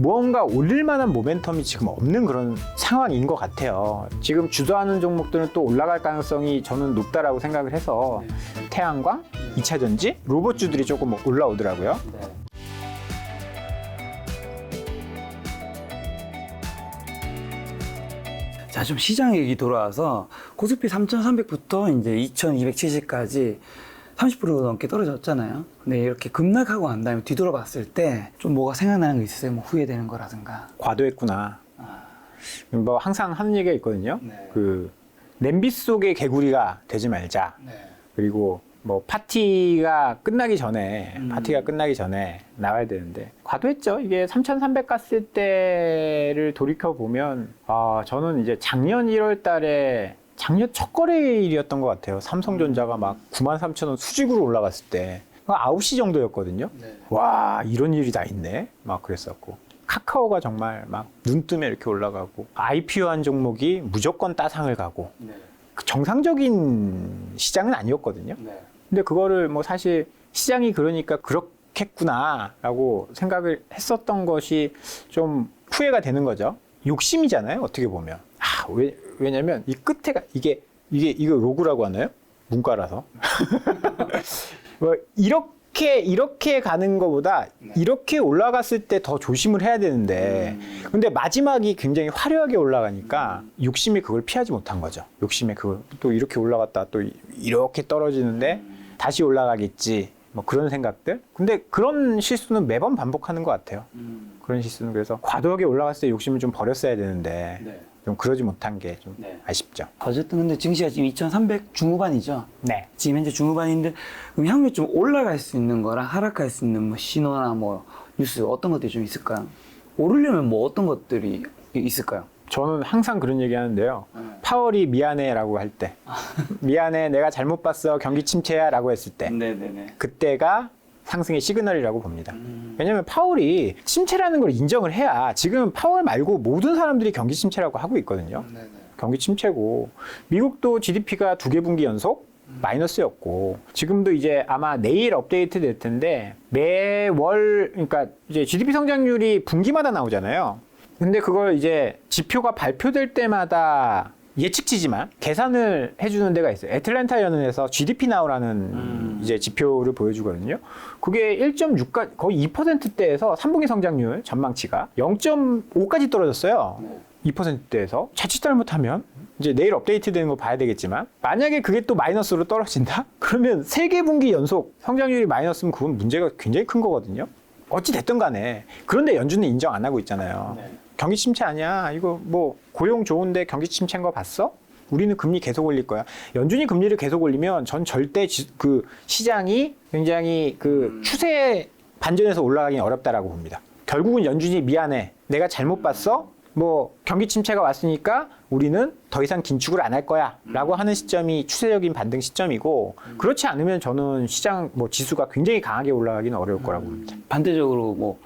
무언가 올릴 만한 모멘텀이 지금 없는 그런 상황인 것 같아요. 지금 주도하는 종목들은 또 올라갈 가능성이 저는 높다라고 생각을 해서 태양광, 2차전지, 로봇주들이 조금 올라오더라고요. 자, 좀 시장 얘기 돌아와서 코스피 3,300부터 이제 2,270까지 30% 넘게 떨어졌잖아요. 근데 이렇게 급락하고 난 다음에 뒤돌아봤을 때 좀 뭐가 생각나는 거 있으세요? 뭐 후회되는 거라든가. 과도했구나. 뭐 항상 하는 얘기가 있거든요. 네. 그 냄비 속의 개구리가 되지 말자. 네. 그리고 뭐 파티가 끝나기 전에 나와야 되는데 과도했죠. 이게 3,300 갔을 때를 돌이켜 보면 저는 이제 작년 1월 달에 작년 첫 거래일이었던 것 같아요. 삼성전자가 막 93,000원 수직으로 올라갔을 때 9시 정도였거든요. 네. 와, 이런 일이 다 있네. 막 그랬었고. 카카오가 정말 막 눈 뜨면 이렇게 올라가고 IPO한 종목이 무조건 따상을 가고 네. 정상적인 시장은 아니었거든요. 네. 근데 그거를 뭐 사실 시장이 그러니까 그렇겠구나라고 생각을 했었던 것이 좀 후회가 되는 거죠. 욕심이잖아요, 어떻게 보면. 왜냐면 이 끝에가 이거 로그라고 하나요? 문과라서. 뭐 이렇게 가는 것보다 이렇게 올라갔을 때 더 조심을 해야 되는데 근데 마지막이 굉장히 화려하게 올라가니까 욕심이 그걸 피하지 못한 거죠. 욕심에 그걸 또 이렇게 올라갔다 또 이렇게 떨어지는데 다시 올라가겠지 뭐 그런 생각들. 근데 그런 실수는 매번 반복하는 것 같아요. 그런 실수는. 그래서 과도하게 올라갔을 때 욕심을 좀 버렸어야 되는데 네. 좀 그러지 못한 게 좀 네. 아쉽죠. 어쨌든 근데 증시가 지금 2,300 중후반이죠. 네. 지금 현재 중후반인데 그럼 향후에 좀 올라갈 수 있는 거랑 하락할 수 있는 뭐 신호나 뭐 뉴스 어떤 것들이 좀 있을까요? 오르려면 뭐 어떤 것들이 있을까요? 저는 항상 그런 얘기 하는데요. 파월이 미안해라고 할 때, 미안해, 내가 잘못 봤어, 경기 침체야라고 했을 때, 네네네. 그때가 상승의 시그널이라고 봅니다. 왜냐하면 파월이 침체라는 걸 인정을 해야 지금 파월 말고 모든 사람들이 경기 침체라고 하고 있거든요. 네네. 경기 침체고 미국도 GDP가 2개 분기 연속 마이너스였고 지금도 이제 아마 내일 업데이트 될 텐데 매월 그러니까 이제 GDP 성장률이 분기마다 나오잖아요. 근데 그걸 이제 지표가 발표될 때마다 예측치지만 계산을 해주는 데가 있어요. 애틀랜타 연은에서 GDP 나우라는 이제 지표를 보여주거든요. 그게 1.6가 거의 2%대에서 3분기 성장률 전망치가 0.5까지 떨어졌어요. 2%대에서 자칫 잘못하면 이제 내일 업데이트 되는 거 봐야 되겠지만 만약에 그게 또 마이너스로 떨어진다? 그러면 3개 분기 연속 성장률이 마이너스면 그건 문제가 굉장히 큰 거거든요. 어찌 됐든 간에. 그런데 연준은 인정 안 하고 있잖아요. 네. 경기 침체 아니야. 이거 뭐 고용 좋은데 경기 침체인 거 봤어? 우리는 금리 계속 올릴 거야. 연준이 금리를 계속 올리면 전 절대 그 시장이 굉장히 그 추세 반전에서 올라가기 어렵다라고 봅니다. 결국은 연준이 미안해. 내가 잘못 봤어? 뭐 경기 침체가 왔으니까 우리는 더 이상 긴축을 안 할 거야 라고 하는 시점이 추세적인 반등 시점이고 그렇지 않으면 저는 시장 뭐 지수가 굉장히 강하게 올라가기는 어려울 거라고 봅니다. 반대적으로 뭐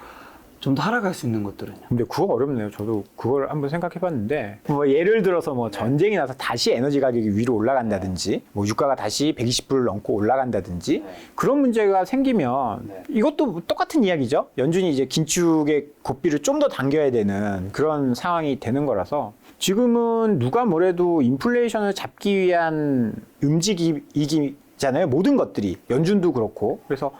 좀 더 하락할 수 있는 것들은요? 근데 그거 어렵네요. 저도 그걸 한번 생각해 봤는데 뭐 예를 들어서 뭐 전쟁이 나서 다시 에너지 가격이 위로 올라간다든지 뭐 유가가 다시 120불을 넘고 올라간다든지 그런 문제가 생기면 이것도 똑같은 이야기죠. 연준이 이제 긴축의 고삐를 좀 더 당겨야 되는 그런 상황이 되는 거라서 지금은 누가 뭐래도 인플레이션을 잡기 위한 움직이기잖아요. 모든 것들이. 연준도 그렇고. 그래서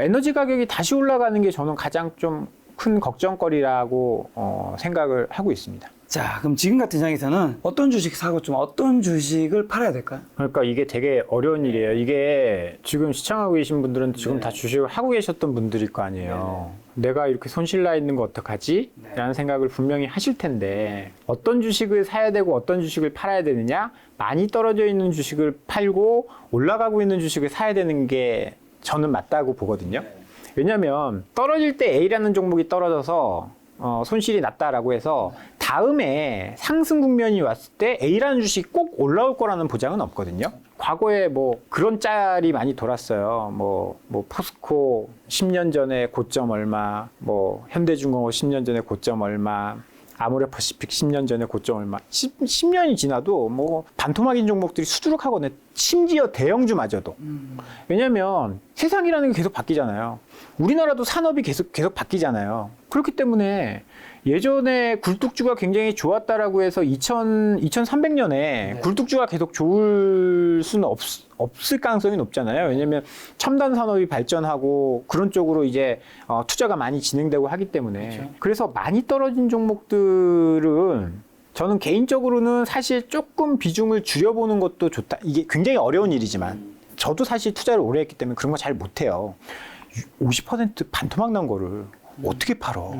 에너지 가격이 다시 올라가는 게 저는 가장 좀 큰 걱정거리라고 생각을 하고 있습니다. 자, 그럼 지금 같은 상황에서는 어떤 주식 사고 좀 어떤 주식을 팔아야 될까요? 그러니까 이게 되게 어려운 일이에요. 이게 지금 시청하고 계신 분들은 지금 다 주식을 하고 계셨던 분들일 거 아니에요. 내가 이렇게 손실 나 있는 거 어떡하지? 라는 생각을 분명히 하실 텐데 어떤 주식을 사야 되고 어떤 주식을 팔아야 되느냐? 많이 떨어져 있는 주식을 팔고 올라가고 있는 주식을 사야 되는 게 저는 맞다고 보거든요. 왜냐하면 떨어질 때 A라는 종목이 떨어져서 손실이 났다라고 해서 다음에 상승 국면이 왔을 때 A라는 주식이 꼭 올라올 거라는 보장은 없거든요. 과거에 뭐 그런 짤이 많이 돌았어요. 뭐 포스코 10년 전에 고점 얼마, 뭐 현대중공업 10년 전에 고점 얼마, 아모레퍼시픽 10년 전에 고점 얼마. 10년이 지나도 뭐 반토막인 종목들이 수두룩하거든요. 심지어 대형주마저도. 왜냐면 세상이라는 게 계속 바뀌잖아요. 우리나라도 산업이 계속 바뀌잖아요. 그렇기 때문에 예전에 굴뚝주가 굉장히 좋았다라고 해서 2300년에 네. 굴뚝주가 계속 좋을 수는 없을 가능성이 높잖아요. 왜냐하면 첨단 산업이 발전하고 그런 쪽으로 이제 투자가 많이 진행되고 하기 때문에. 그렇죠. 그래서 많이 떨어진 종목들은 저는 개인적으로는 사실 조금 비중을 줄여보는 것도 좋다. 이게 굉장히 어려운 일이지만 저도 사실 투자를 오래 했기 때문에 그런 거 잘 못해요. 50% 반토막 난 거를 어떻게 팔어?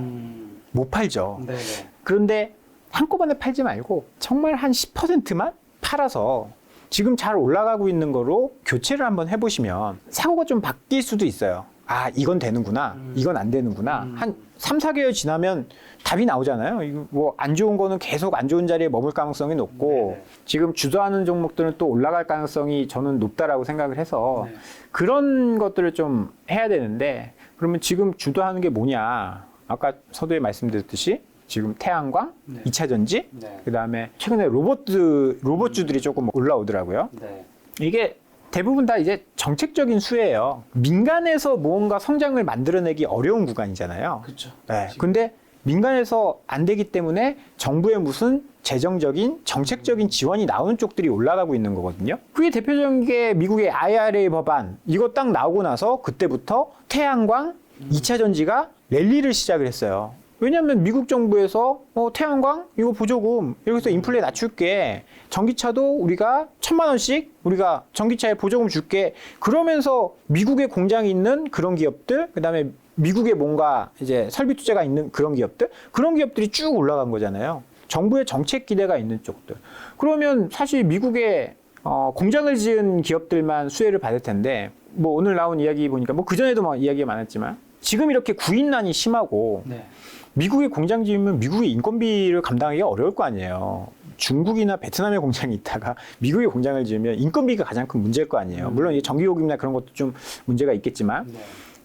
못 팔죠. 네네. 그런데 한꺼번에 팔지 말고 정말 한 10%만 팔아서 지금 잘 올라가고 있는 거로 교체를 한번 해보시면 사고가 좀 바뀔 수도 있어요. 아, 이건 되는구나. 이건 안 되는구나. 한 3, 4개월 지나면 답이 나오잖아요. 이거 뭐 안 좋은 거는 계속 안 좋은 자리에 머물 가능성이 높고 네네. 지금 주도하는 종목들은 또 올라갈 가능성이 저는 높다라고 생각을 해서 네. 그런 것들을 좀 해야 되는데 그러면 지금 주도하는 게 뭐냐? 아까 서두에 말씀드렸듯이 지금 태양광, 네. 2차 전지, 네. 그다음에 최근에 로봇주들이 조금 올라오더라고요. 네. 이게 대부분 다 이제 정책적인 수혜예요. 민간에서 무언가 성장을 만들어내기 어려운 구간이잖아요. 그렇죠. 네. 근데 민간에서 안 되기 때문에 정부의 무슨 재정적인 정책적인 지원이 나오는 쪽들이 올라가고 있는 거거든요. 그게 대표적인 게 미국의 IRA 법안 이거 딱 나오고 나서 그때부터 태양광, 2차 전지가 랠리를 시작을 했어요. 왜냐하면 미국 정부에서 태양광 이거 보조금 여기서 인플레 낮출게 전기차도 우리가 1000만 원씩 우리가 전기차에 보조금 줄게 그러면서 미국에 공장이 있는 그런 기업들 그다음에 미국에 뭔가 이제 설비 투자가 있는 그런 기업들이 쭉 올라간 거잖아요. 정부의 정책 기대가 있는 쪽들. 그러면 사실 미국에 공장을 지은 기업들만 수혜를 받을 텐데 뭐 오늘 나온 이야기 보니까 뭐 그전에도 막 이야기가 많았지만 지금 이렇게 구인난이 심하고 네. 미국에 공장 지으면 미국의 인건비를 감당하기가 어려울 거 아니에요. 중국이나 베트남에 공장이 있다가 미국에 공장을 지으면 인건비가 가장 큰 문제일 거 아니에요. 물론 이 전기요금이나 그런 것도 좀 문제가 있겠지만 네.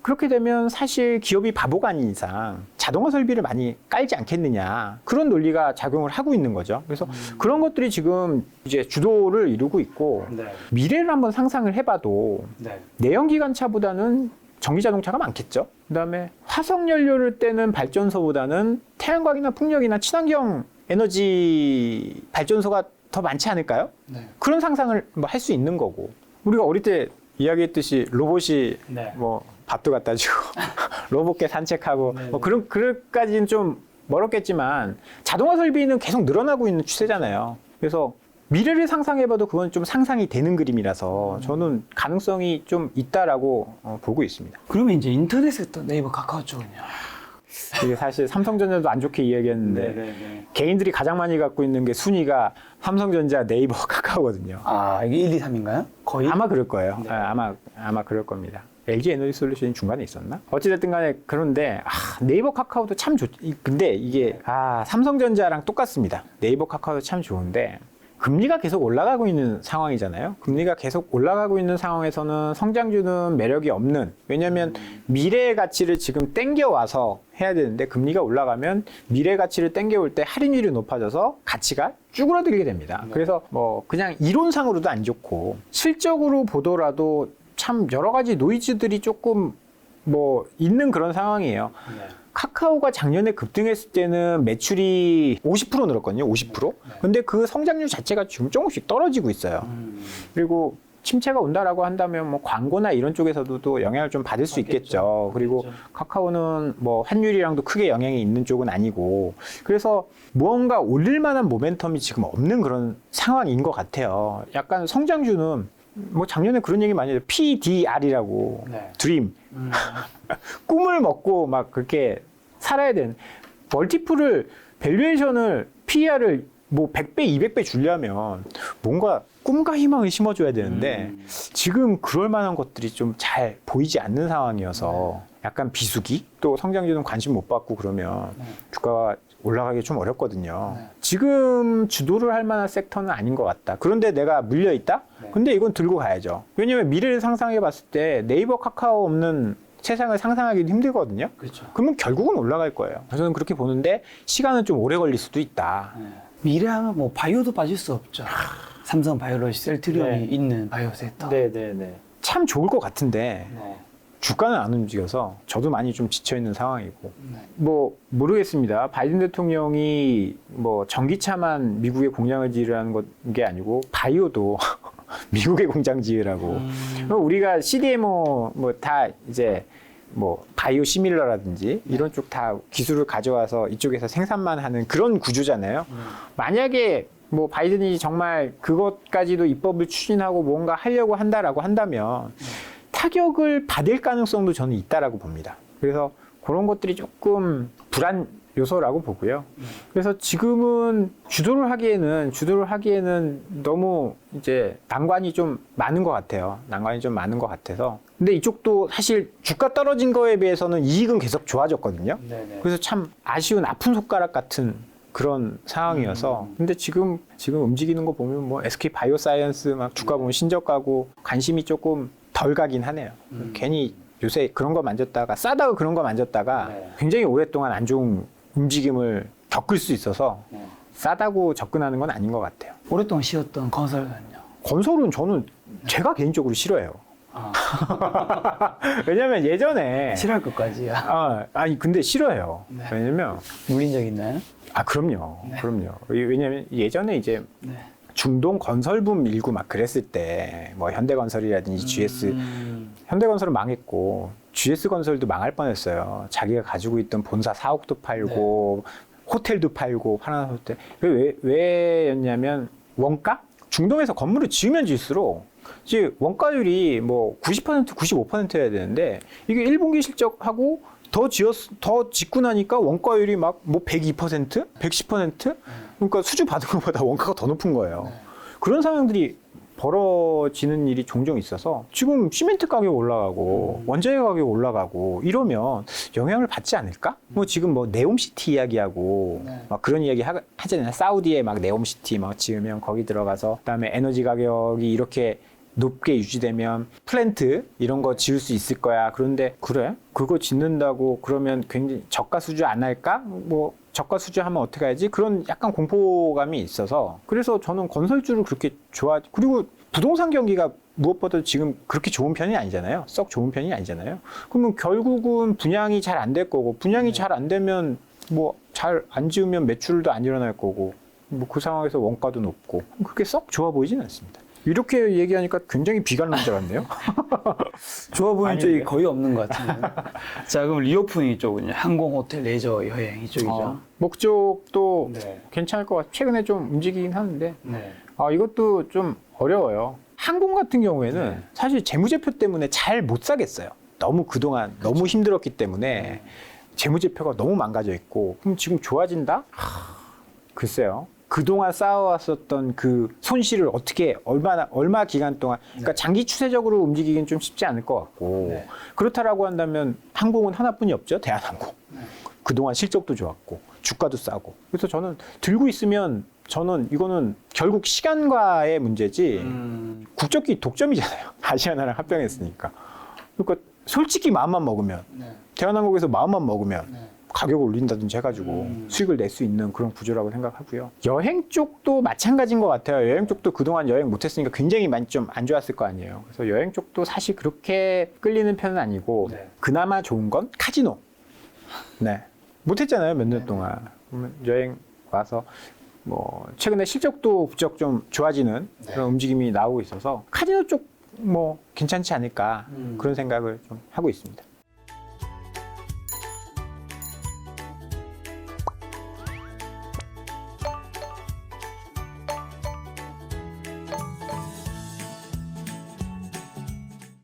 그렇게 되면 사실 기업이 바보가 아닌 이상 자동화 설비를 많이 깔지 않겠느냐 그런 논리가 작용을 하고 있는 거죠. 그래서 그런 것들이 지금 이제 주도를 이루고 있고 네. 미래를 한번 상상을 해봐도 네. 내연기관차보다는 전기자동차가 많겠죠. 그다음에 화석연료를 떼는 발전소보다는 태양광이나 풍력이나 친환경 에너지 발전소가 더 많지 않을까요? 네. 그런 상상을 뭐 할 수 있는 거고 우리가 어릴 때 이야기했듯이 로봇이 네. 뭐 밥도 갖다 주고 로봇개 산책하고 네, 뭐 그럴까지는 좀 멀었겠지만 자동화 설비는 계속 늘어나고 있는 추세잖아요. 그래서 미래를 상상해봐도 그건 좀 상상이 되는 그림이라서 저는 가능성이 좀 있다라고 보고 있습니다. 그러면 이제 인터넷 섹터 네이버 카카오 쪽은요? 이게 사실 삼성전자도 안 좋게 이야기했는데 네네네. 개인들이 가장 많이 갖고 있는 게 순위가 삼성전자, 네이버, 카카오거든요. 아, 이게 1, 2, 3인가요? 거의? 아마 그럴 거예요. 네. 아마 그럴 겁니다. LG 에너지 솔루션이 중간에 있었나? 어찌됐든 간에 그런데 네이버 카카오도 참 근데 이게 삼성전자랑 똑같습니다. 네이버 카카오도 참 좋은데 금리가 계속 올라가고 있는 상황이잖아요. 금리가 계속 올라가고 있는 상황에서는 성장주는 매력이 없는. 왜냐하면 미래의 가치를 지금 땡겨와서 해야 되는데 금리가 올라가면 미래 가치를 땡겨올 때 할인율이 높아져서 가치가 쭈그러들게 됩니다. 그래서 뭐 그냥 이론상으로도 안 좋고 실적으로 보더라도 참 여러 가지 노이즈들이 조금 뭐 있는 그런 상황이에요. 네. 카카오가 작년에 급등했을 때는 매출이 50% 늘었거든요. 50%. 근데 그 성장률 자체가 지금 조금씩 떨어지고 있어요. 그리고 침체가 온다라고 한다면 뭐 광고나 이런 쪽에서도 또 영향을 좀 받을 수 있겠죠. 그리고 카카오는 뭐 환율이랑도 크게 영향이 있는 쪽은 아니고 그래서 무언가 올릴 만한 모멘텀이 지금 없는 그런 상황인 것 같아요. 약간 성장주는 뭐 작년에 그런 얘기 많이 해요. PDR이라고 네. 드림 꿈을 먹고 막 그렇게 살아야 되는 멀티플을 밸류에이션을 PER을 뭐 100배, 200배 주려면 뭔가 꿈과 희망을 심어줘야 되는데 지금 그럴 만한 것들이 좀 잘 보이지 않는 상황이어서 약간 비수기 또 성장주는 관심 못 받고 그러면 주가가 올라가기 좀 어렵거든요. 지금 주도를 할 만한 섹터는 아닌 것 같다. 그런데 내가 물려있다? 근데 이건 들고 가야죠. 왜냐면 미래를 상상해 봤을 때 네이버 카카오 없는 세상을 상상하기도 힘들거든요. 그렇죠. 그러면 결국은 올라갈 거예요. 저는 그렇게 보는데 시간은 좀 오래 걸릴 수도 있다. 네. 미래하면 뭐 바이오도 빠질 수 없죠. 삼성 바이오로직 셀트리온이 네. 있는 바이오 섹터. 네네네. 참 좋을 것 같은데 네. 주가는 안 움직여서 저도 많이 좀 지쳐 있는 상황이고 뭐 모르겠습니다. 바이든 대통령이 뭐 전기차만 미국의 공장을 지으라는 게 아니고 바이오도 미국의 공장 지으라고. 우리가 CDMO 뭐 다 이제 뭐 바이오 시밀러라든지 이런 쪽 다 기술을 가져와서 이쪽에서 생산만 하는 그런 구조잖아요. 만약에 뭐 바이든이 정말 그것까지도 입법을 추진하고 뭔가 하려고 한다라고 한다면 타격을 받을 가능성도 저는 있다라고 봅니다. 그래서 그런 것들이 조금 불안 요소라고 보고요. 그래서 지금은 주도를 하기에는 너무 이제 난관이 좀 많은 것 같아요. 난관이 좀 많은 것 같아서. 근데 이쪽도 사실 주가 떨어진 거에 비해서는 이익은 계속 좋아졌거든요. 네네. 그래서 참 아쉬운 아픈 손가락 같은 그런 상황이어서. 근데 지금 움직이는 거 보면 뭐 SK 바이오사이언스 막 주가 보면 신적 가고 관심이 조금 덜 가긴 하네요. 괜히 요새 그런 거 만졌다가 싸다고 그런 거 만졌다가 굉장히 오랫동안 안 좋은 움직임을 겪을 수 있어서 싸다고 접근하는 건 아닌 것 같아요. 오랫동안 쉬었던 건설은요? 건설은 저는 제가 개인적으로 싫어해요. 왜냐면 예전에 싫어할 것까지야. 아니 근데 싫어해요. 네. 왜냐면 물린 적 있나요? 그럼요. 그럼요. 왜냐면 예전에 이제 네. 중동 건설붐 일고 막 그랬을 때 뭐 현대건설이라든지 GS 현대건설은 망했고 GS건설도 망할 뻔했어요. 자기가 가지고 있던 본사 사옥도 팔고 호텔도 팔고 파라나 호텔. 왜였냐면 원가? 중동에서 건물을 지으면 지을수록 이제 원가율이 뭐 90%, 95%여야 되는데 이게 1분기 실적하고 더 짓고 나니까 원가율이 막 뭐 102%, 110%? 그러니까 수주 받은 것보다 원가가 더 높은 거예요. 그런 상황들이 벌어지는 일이 종종 있어서 지금 시멘트 가격 올라가고 원자재 가격 올라가고 이러면 영향을 받지 않을까? 뭐 지금 뭐 네옴시티 이야기하고 막 그런 이야기 하잖아요. 사우디에 막 네옴시티 막 지으면 거기 들어가서 그다음에 에너지 가격이 이렇게 높게 유지되면 플랜트 이런 거 지을 수 있을 거야. 그런데 그래? 그거 짓는다고 그러면 굉장히 저가 수주 안 할까? 뭐 저가 수주하면 어떻게 하지? 그런 약간 공포감이 있어서 그래서 저는 건설주를 그렇게 그리고 부동산 경기가 무엇보다도 지금 그렇게 좋은 편이 아니잖아요. 썩 좋은 편이 아니잖아요. 그러면 결국은 분양이 잘 안 될 거고 분양이 잘 안 되면 뭐 잘 안 지으면 매출도 안 일어날 거고 뭐 그 상황에서 원가도 높고 그렇게 썩 좋아 보이지는 않습니다. 이렇게 얘기하니까 굉장히 비관론자 같네요. 좋아 보이는 쪽이 아닌데? 거의 없는 것 같은데. 자, 그럼 리오프닝 쪽은요? 항공, 호텔, 레저, 여행 이쪽이죠? 목적도 네. 괜찮을 것 같아요. 최근에 좀 움직이긴 하는데 네. 이것도 좀 어려워요. 항공 같은 경우에는 네. 사실 재무제표 때문에 잘 못 사겠어요. 너무 그동안 너무 힘들었기 때문에 재무제표가 너무 망가져 있고 그럼 지금 좋아진다? 글쎄요. 그동안 쌓아왔었던 그 손실을 어떻게 얼마 기간 동안 그러니까 장기 추세적으로 움직이기는 좀 쉽지 않을 것 같고 네. 그렇다라고 한다면 항공은 하나뿐이 없죠. 대한항공. 그동안 실적도 좋았고 주가도 싸고 그래서 저는 들고 있으면 저는 이거는 결국 시간과의 문제지 국적기 독점이잖아요. 아시아나랑 합병했으니까. 그러니까 솔직히 마음만 먹으면 대한항공에서 마음만 먹으면 가격을 올린다든지 해가지고 수익을 낼 수 있는 그런 구조라고 생각하고요. 여행 쪽도 마찬가지인 것 같아요. 여행 쪽도 그동안 여행 못했으니까 굉장히 많이 좀 안 좋았을 거 아니에요. 그래서 여행 쪽도 사실 그렇게 끌리는 편은 아니고 그나마 좋은 건 카지노. 네, 못했잖아요 몇 년 동안. 그러면 여행 와서 뭐 최근에 실적도 부쩍 좀 좋아지는 그런 움직임이 나오고 있어서 카지노 쪽 뭐 괜찮지 않을까 그런 생각을 좀 하고 있습니다.